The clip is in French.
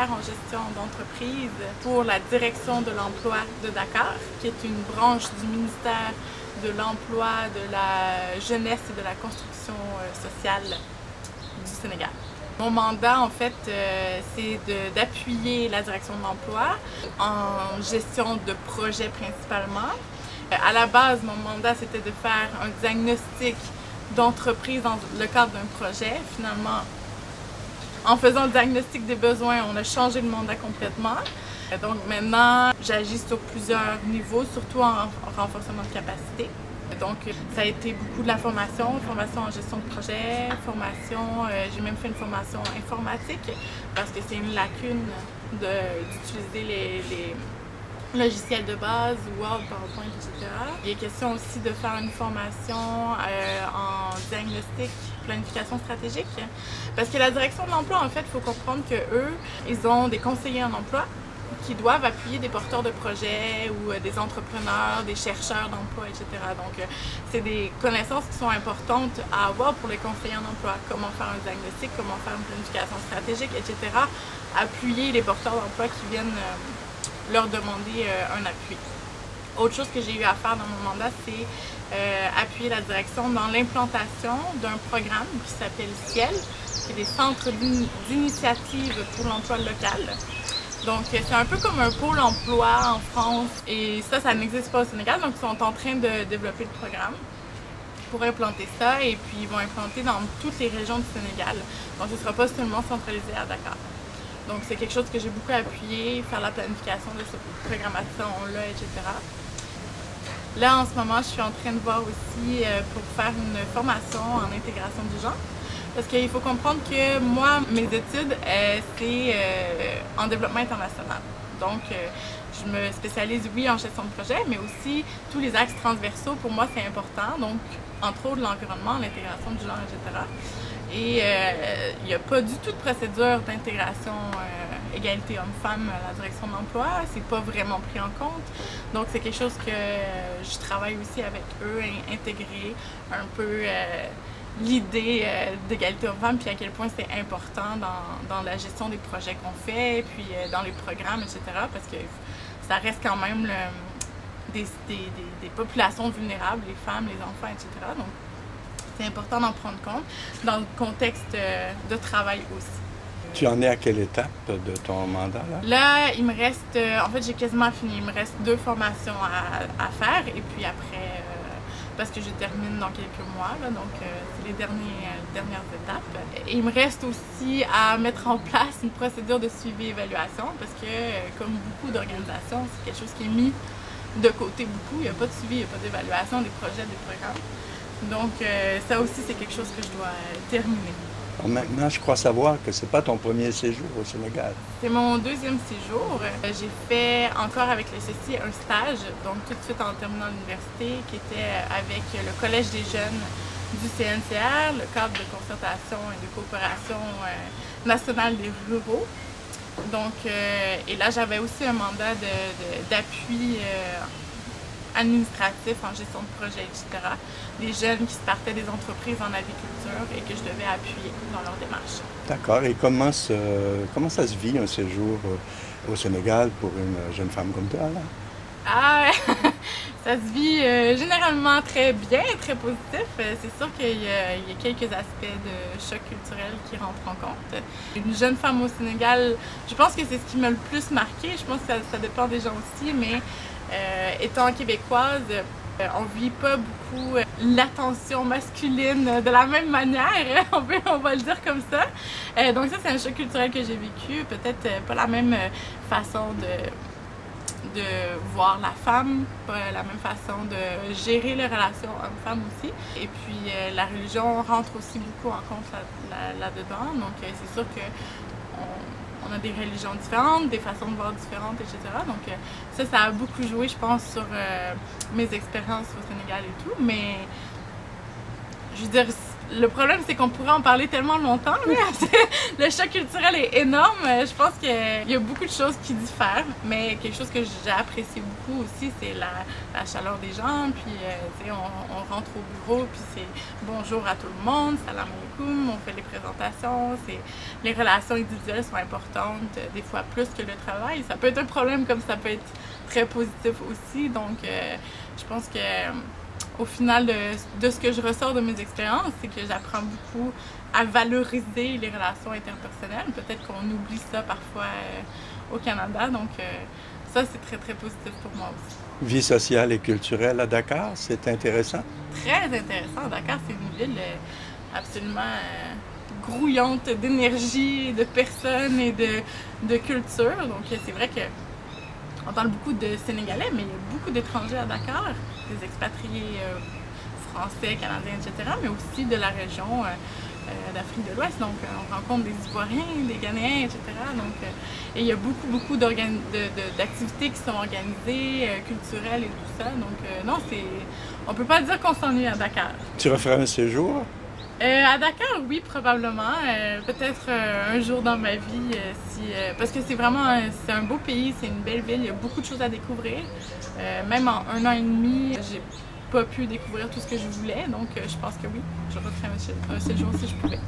expert en gestion d'entreprise pour la direction de l'emploi de Dakar, qui est une branche du ministère de l'Emploi, de la Jeunesse et de la Construction sociale du Sénégal. Mon mandat, en fait, c'est d'appuyer la direction de l'emploi en gestion de projets principalement. À la base, mon mandat, c'était de faire un diagnostic d'entreprise dans le cadre d'un projet. Finalement, en faisant le diagnostic des besoins, on a changé le mandat complètement. Donc maintenant, j'agis sur plusieurs niveaux, surtout en renforcement de capacité. Donc ça a été beaucoup de la formation en gestion de projet, j'ai même fait une formation informatique parce que c'est une lacune d'utiliser les logiciels de base, Word, PowerPoint, etc. Il est question aussi de faire une formation en diagnostic, planification stratégique. Parce que la direction de l'emploi, en fait, il faut comprendre qu'eux, ils ont des conseillers en emploi qui doivent appuyer des porteurs de projets ou des entrepreneurs, des chercheurs d'emploi, etc. Donc, c'est des connaissances qui sont importantes à avoir pour les conseillers en emploi. Comment faire un diagnostic, comment faire une planification stratégique, etc. Appuyer les porteurs d'emploi qui viennent leur demander un appui. Autre chose que j'ai eu à faire dans mon mandat, c'est appuyer la direction dans l'implantation d'un programme qui s'appelle CIEL, qui est des centres d'initiative pour l'emploi local. Donc, c'est un peu comme un pôle emploi en France et ça n'existe pas au Sénégal. Donc, ils sont en train de développer le programme pour implanter ça et puis ils vont implanter dans toutes les régions du Sénégal. Donc, ce ne sera pas seulement centralisé à Dakar. Donc, c'est quelque chose que j'ai beaucoup appuyé, faire la planification de cette programmation-là, etc. Là, en ce moment, je suis en train de voir aussi pour faire une formation en intégration du genre. Parce qu'il faut comprendre que moi, mes études, c'est en développement international. Donc, je me spécialise, oui, en gestion de projet, mais aussi tous les axes transversaux, pour moi, c'est important. Donc, entre autres, l'environnement, l'intégration du genre, etc. Et il n'y a pas du tout de procédure d'intégration égalité homme-femme à la direction de l'emploi. C'est pas vraiment pris en compte. Donc, c'est quelque chose que je travaille aussi avec eux, intégrer un peu l'idée d'égalité homme-femme, puis à quel point c'est important dans la gestion des projets qu'on fait, puis dans les programmes, etc. Parce que ça reste quand même des populations vulnérables, les femmes, les enfants, etc. Donc, c'est important d'en prendre compte dans le contexte de travail aussi. Tu en es à quelle étape de ton mandat là? Là, il me reste, en fait, j'ai quasiment fini. Il me reste 2 formations à faire et puis après, parce que je termine dans quelques mois, là, donc c'est les dernières étapes. Et il me reste aussi à mettre en place une procédure de suivi et évaluation parce que, comme beaucoup d'organisations, c'est quelque chose qui est mis de côté beaucoup. Il n'y a pas de suivi, il n'y a pas d'évaluation des projets, des programmes. Donc, ça aussi, c'est quelque chose que je dois terminer. Maintenant, je crois savoir que ce n'est pas ton premier séjour au Sénégal. C'est mon 2e séjour. J'ai fait encore avec le CECI un stage, donc tout de suite en terminant l'université, qui était avec le Collège des jeunes du CNCR, le cadre de concertation et de coopération nationale des ruraux. Donc, et là, j'avais aussi un mandat d'appui administratif en gestion de projet, etc. Des jeunes qui se partaient des entreprises en agriculture et que je devais appuyer dans leur démarche. D'accord. Et comment ça se vit un séjour au Sénégal pour une jeune femme comme toi, là? Ah, ça se vit généralement très bien, très positif. C'est sûr qu'il y a quelques aspects de choc culturel qui rentrent en compte. Une jeune femme au Sénégal, je pense que c'est ce qui m'a le plus marqué. Je pense que ça dépend des gens aussi, mais étant québécoise, on vit pas beaucoup l'attention masculine de la même manière, on va le dire comme ça. Donc ça, c'est un choc culturel que j'ai vécu. Peut-être pas la même façon de voir la femme, pas la même façon de gérer les relations homme-femme aussi. Et puis la religion rentre aussi beaucoup en compte là-dedans. Donc c'est sûr que on a des religions différentes, des façons de voir différentes, etc. Donc ça a beaucoup joué, je pense, sur mes expériences au Sénégal et tout. Mais je veux dire, Le problème, c'est qu'on pourrait en parler tellement longtemps. Le choc culturel est énorme. Je pense qu'il y a beaucoup de choses qui diffèrent, mais quelque chose que j'ai apprécié beaucoup aussi, c'est la chaleur des gens. Puis, on rentre au bureau, puis c'est bonjour à tout le monde, salam alaikum, on fait les présentations. Les relations individuelles sont importantes, des fois plus que le travail. Ça peut être un problème comme ça peut être très positif aussi. Donc, je pense que au final de ce que je ressors de mes expériences, c'est que j'apprends beaucoup à valoriser les relations interpersonnelles. Peut-être qu'on oublie ça parfois au Canada, donc ça c'est très très positif pour moi aussi. Vie sociale et culturelle à Dakar, c'est intéressant? Très intéressant. Dakar, c'est une ville absolument grouillante d'énergie, de personnes et de culture. Donc c'est vrai que on parle beaucoup de Sénégalais, mais il y a beaucoup d'étrangers à Dakar, des expatriés français, canadiens, etc., mais aussi de la région d'Afrique de l'Ouest. Donc, on rencontre des Ivoiriens, des Ghanéens, etc. Donc, et il y a beaucoup d'activités qui sont organisées, culturelles et tout ça. Donc, non, on peut pas dire qu'on s'ennuie à Dakar. Tu referais un séjour? À Dakar, oui, probablement. Peut-être un jour dans ma vie, parce que c'est vraiment c'est un beau pays, c'est une belle ville, il y a beaucoup de choses à découvrir. Même en 1 an et demi, j'ai pas pu découvrir tout ce que je voulais, donc je pense que oui, je referais un séjour si je pouvais.